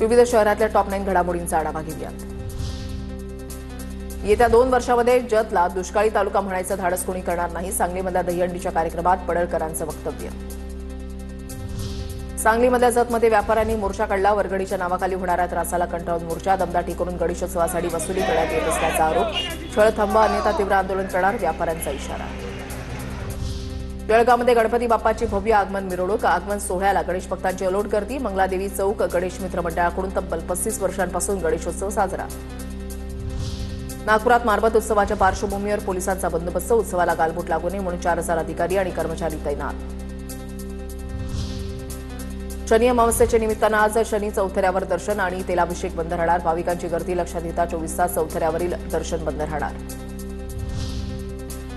विविध शहरातल्या टॉप 9 घडामोडींचा आढावा घेऊयात। येत्या 2 वर्षांमध्ये जतला दुष्काळी तालुका म्हणायचं धाडस कोणी करणार नाही, सांगलीमधल्या दहीहंडीच्या कार्यक्रमात पडळकरांचं वक्तव्य। सांगलीमधल्या जतमध्ये व्यापाऱ्यांनी मोर्चा काढला, वर्गणीच्या नावाखाली होणाऱ्या त्रासाला कंटाळून मोर्चा, दमदाटी करून गणेशोत्सवासाठी वसुली करण्यात येत असल्याचा आरोप। छळ थांबवा अन्यथा तीव्र आंदोलन करणार, व्यापाऱ्यांचा इशारा। जळगावमध्ये गणपती बाप्पाची भव्य आगमन मिरवणूक, आगमन सोहळ्याला गणेश भक्तांची अलोट गर्दी। मंगलादेवी चौक गणेश मित्र मंडळाकडून तब्बल 35 वर्षांपासून गणेशोत्सव साजरा। नागपुरात मारबत उत्सवाच्या पार्श्वभूमीवर पोलिसांचा बंदोबस्त, उत्सवाला गालबोट लागू नये म्हणून 4000 अधिकारी आणि कर्मचारी तैनात। शनी अमावस्येच्या निमित्तानं आज शनी चौथऱ्यावर दर्शन आणि तेलाभिषेक बंद राहणार, भाविकांची गर्दी लक्षात घेता 24 तास चौथऱ्यावरील दर्शन बंद राहणार।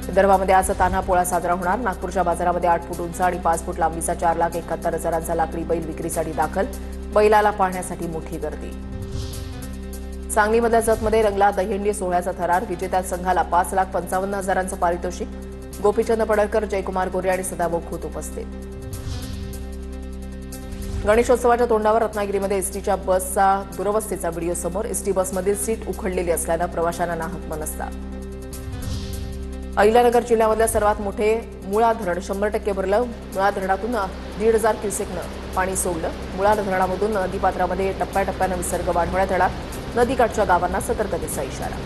विदर्भामध्ये आज तान्हा पोळा साजरा होणार, नागपूरच्या बाजारामध्ये 8 फूट उंच आणि 5 फूट लांबीचा 4,71,000चा लाकडी बैल विक्रीसाठी दाखल, बैलाला पाहण्यासाठी मोठी गर्दी। सांगलीमधल्या जतमध्ये रंगला दहीहंडी सोहळ्याचा थरार, विजेत्या संघाला 5,55,000चं पारितोषिक। गोपीचंद पडळकर, जयकुमार गोरे आणि सदाभाऊ खोत उपस्थित। गणेशोत्सवाच्या तोंडावर रत्नागिरीमध्ये एसटीच्या बसचा दुरवस्थेचा व्हिडिओ समोर, एसटी बसमधील सीट उखडलेली असल्यानं प्रवाशांना नाहक मनस्ताप। अहिल्यानगर जिल्ह्यामधल्या सर्वात मोठे मुळा धरण 100% भरलं, मुळा धरणातून 1,500 क्युसेकनं पाणी सोडलं। मुळा धरणामधून नदीपात्रामध्ये टप्प्याटप्प्यानं विसर्ग वाढवण्यात येणार, नदीकाठच्या गावांना सतर्कतेचा इशारा।